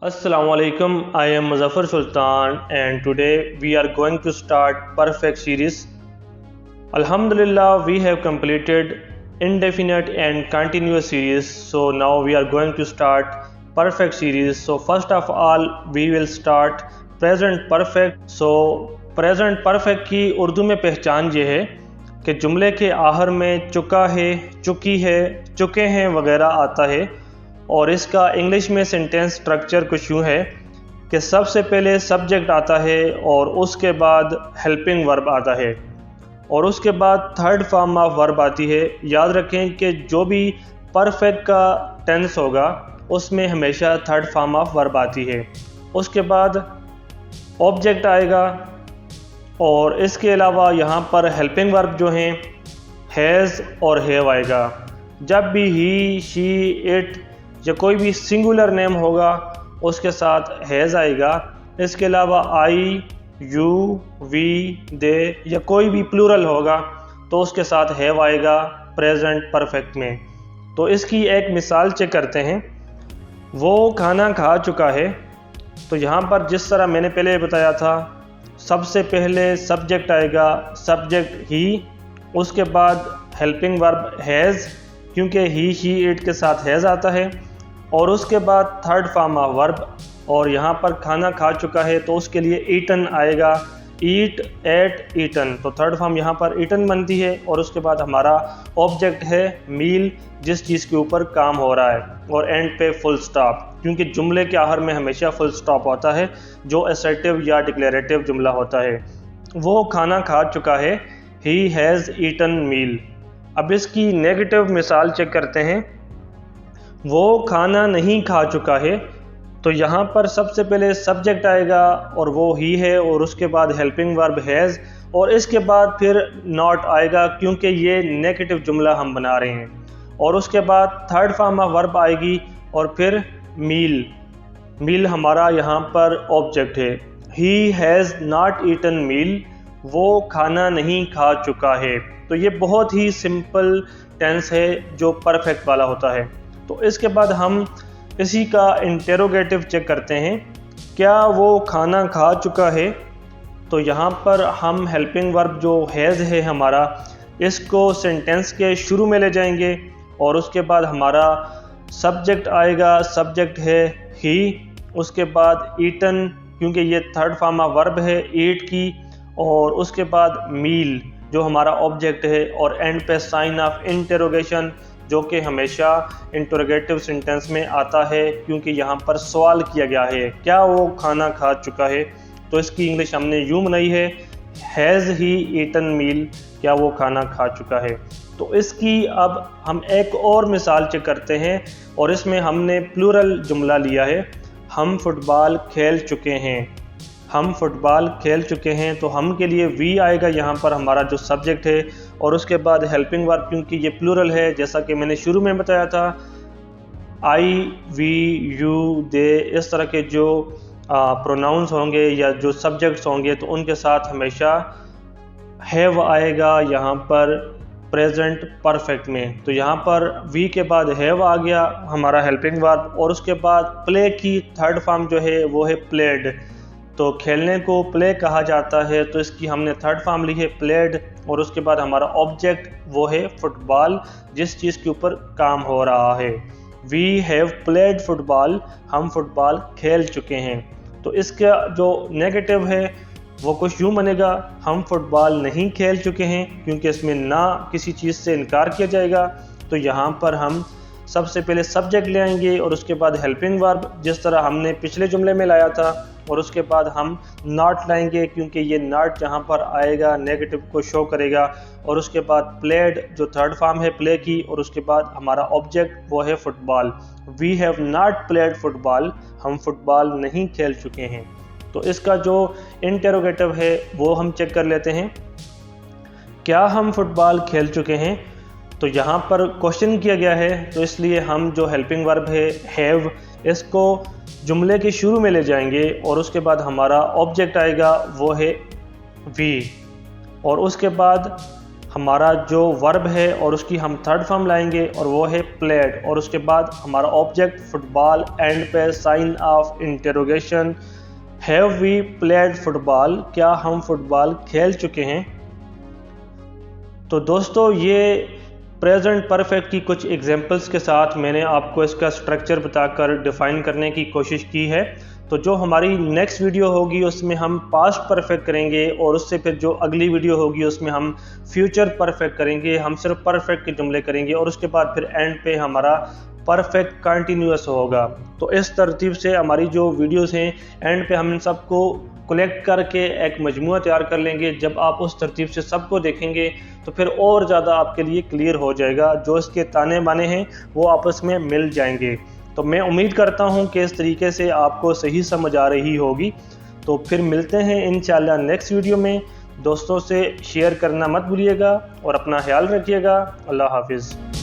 Assalamu alaikum. I am Muzaffar Sultan and today we are going to start Perfect series. Alhamdulillah, we have completed indefinite and continuous series. So now we are going to start Perfect series. So first of all, we will start Present Perfect. So Present Perfect की उर्दू में पहचान ये है कि जुमले के आखिर में चुका है, चुकी है, चुके हैं वगैरह आता है। और इसका इंग्लिश में सेंटेंस स्ट्रक्चर कुछ यूँ है कि सबसे पहले सब्जेक्ट आता है और उसके बाद हेल्पिंग वर्ब आता है और उसके बाद थर्ड फॉर्म ऑफ वर्ब आती है। याद रखें कि जो भी परफेक्ट का टेंस होगा उसमें हमेशा थर्ड फॉर्म ऑफ वर्ब आती है। उसके बाद ऑब्जेक्ट आएगा और इसके अलावा यहाँ पर हेल्पिंग वर्ब जो हैं हैज़ और हैव आएगा। जब भी ही, शी, इट या कोई भी सिंगुलर नेम होगा उसके साथ हैज़ आएगा। इसके अलावा आई, यू, वी, दे या कोई भी प्लूरल होगा तो उसके साथ हैव आएगा प्रेजेंट परफेक्ट में। तो इसकी एक मिसाल चेक करते हैं। वो खाना खा चुका है, तो यहाँ पर जिस तरह मैंने पहले बताया था सबसे पहले सब्जेक्ट आएगा, सब्जेक्ट ही, उसके बाद हेल्पिंग वर्ब हैज़ क्योंकि ही, शी, इट के साथ हैज़ आता है और उसके बाद थर्ड फॉर्म ऑफ वर्ब। और यहाँ पर खाना खा चुका है तो उसके लिए ईटन आएगा, ईट, एट, ईटन। तो थर्ड फॉर्म यहाँ पर ईटन बनती है और उसके बाद हमारा ऑब्जेक्ट है मील, जिस चीज़ के ऊपर काम हो रहा है, और एंड पे फुल स्टॉप क्योंकि जुमले के आखिर में हमेशा फुल स्टॉप होता है जो असर्टिव या डिक्लेरेटिव जुमला होता है। वो खाना खा चुका है, ही हैज़ ईटन मील। अब इसकी नेगेटिव मिसाल चेक करते हैं। वो खाना नहीं खा चुका है, तो यहाँ पर सबसे पहले सब्जेक्ट आएगा और वो ही है और उसके बाद हेल्पिंग वर्ब हैज़ और इसके बाद फिर नॉट आएगा क्योंकि ये नेगेटिव जुमला हम बना रहे हैं। और उसके बाद थर्ड फॉर्म ऑफ वर्ब आएगी और फिर मील। मील हमारा यहाँ पर ऑब्जेक्ट है। ही हैज़ नॉट ईटन मील, वो खाना नहीं खा चुका है। तो ये बहुत ही सिंपल टेंस है जो परफेक्ट वाला होता है। तो इसके बाद हम इसी का इंटेरोगेटिव चेक करते हैं। क्या वो खाना खा चुका है? तो यहाँ पर हम हेल्पिंग वर्ब जो हैज़ है हमारा, इसको सेंटेंस के शुरू में ले जाएंगे और उसके बाद हमारा सब्जेक्ट आएगा, सब्जेक्ट है ही, उसके बाद ईटन क्योंकि ये थर्ड फॉर्म ऑफ वर्ब है ईट की, और उसके बाद मील जो हमारा ऑब्जेक्ट है, और एंड पे साइन ऑफ इंटेरोगेशन जो कि हमेशा इंटरोगेटिव सेंटेंस में आता है क्योंकि यहाँ पर सवाल किया गया है क्या वो खाना खा चुका है। तो इसकी इंग्लिश हमने यूँ बनाई है, हैज़ ही ईटन मील, क्या वो खाना खा चुका है। तो इसकी अब हम एक और मिसाल चेक करते हैं और इसमें हमने प्लूरल जुमला लिया है। हम फुटबॉल खेल चुके हैं, हम फुटबॉल खेल चुके हैं। तो हम के लिए वी आएगा यहाँ पर हमारा जो सब्जेक्ट है, और उसके बाद हेल्पिंग वर्ब क्योंकि ये प्लूरल है जैसा कि मैंने शुरू में बताया था, आई, वी, यू, दे, इस तरह के जो प्रोनाउंस होंगे या जो सब्जेक्ट्स होंगे तो उनके साथ हमेशा हैव आएगा यहाँ पर प्रेजेंट परफेक्ट में। तो यहाँ पर वी के बाद हैव आ गया हमारा हेल्पिंग वर्ब, और उसके बाद प्ले की थर्ड फॉर्म जो है वो है प्लेड। तो खेलने को प्ले कहा जाता है, तो इसकी हमने थर्ड फॉर्म ली है प्लेड, और उसके बाद हमारा ऑब्जेक्ट वो है फुटबॉल, जिस चीज़ के ऊपर काम हो रहा है। वी हैव प्लेड फुटबॉल, हम फुटबॉल खेल चुके हैं। तो इसका जो नेगेटिव है वो कुछ यूँ बनेगा, हम फुटबॉल नहीं खेल चुके हैं, क्योंकि इसमें ना किसी चीज़ से इनकार किया जाएगा। तो यहाँ पर हम सबसे पहले सब्जेक्ट ले आएंगे और उसके बाद हेल्पिंग वर्ब जिस तरह हमने पिछले जुमले में लाया था, और उसके बाद हम नॉट लाएंगे क्योंकि ये नॉट जहाँ पर आएगा नेगेटिव को शो करेगा, और उसके बाद प्लेड जो थर्ड फॉर्म है प्ले की, और उसके बाद हमारा ऑब्जेक्ट वो है football. We have not played football, हम फुटबॉल नहीं खेल चुके हैं। तो इसका जो इंटेरोगेटिव है वो हम चेक कर लेते हैं। क्या हम फुटबॉल खेल चुके हैं? तो यहाँ पर क्वेश्चन किया गया है, तो इसलिए हम जो हेल्पिंग वर्ब है हैव, इसको जुमले के शुरू में ले जाएंगे और उसके बाद हमारा ऑब्जेक्ट आएगा वो है वी, और उसके बाद हमारा जो वर्ब है और उसकी हम थर्ड फॉर्म लाएंगे और वो है प्लेड, और उसके बाद हमारा ऑब्जेक्ट फुटबॉल, एंड पे sign of interrogation, have we played football, क्या हम फुटबॉल खेल चुके हैं। तो दोस्तों ये प्रेजेंट परफेक्ट की कुछ एग्जांपल्स के साथ मैंने आपको इसका स्ट्रक्चर बताकर डिफाइन करने की कोशिश की है। तो जो हमारी नेक्स्ट वीडियो होगी उसमें हम पास्ट परफेक्ट करेंगे, और उससे फिर जो अगली वीडियो होगी उसमें हम फ्यूचर परफेक्ट करेंगे। हम सिर्फ परफेक्ट के जुमले करेंगे और उसके बाद फिर एंड पे हमारा परफेक्ट कंटिन्यूअस होगा। तो इस तरतीब से हमारी जो वीडियोस हैं एंड पे हम इन सबको कलेक्ट करके एक मजमूआ तैयार कर लेंगे। जब आप उस तरतीब से सबको देखेंगे तो फिर और ज़्यादा आपके लिए क्लियर हो जाएगा, जो इसके ताने बाने हैं वो आपस में मिल जाएंगे। तो मैं उम्मीद करता हूँ कि इस तरीके से आपको सही समझ आ रही होगी। तो फिर मिलते हैं इंशाल्लाह नेक्स्ट वीडियो में। दोस्तों से शेयर करना मत भूलिएगा और अपना ख्याल रखिएगा। अल्लाह हाफिज़।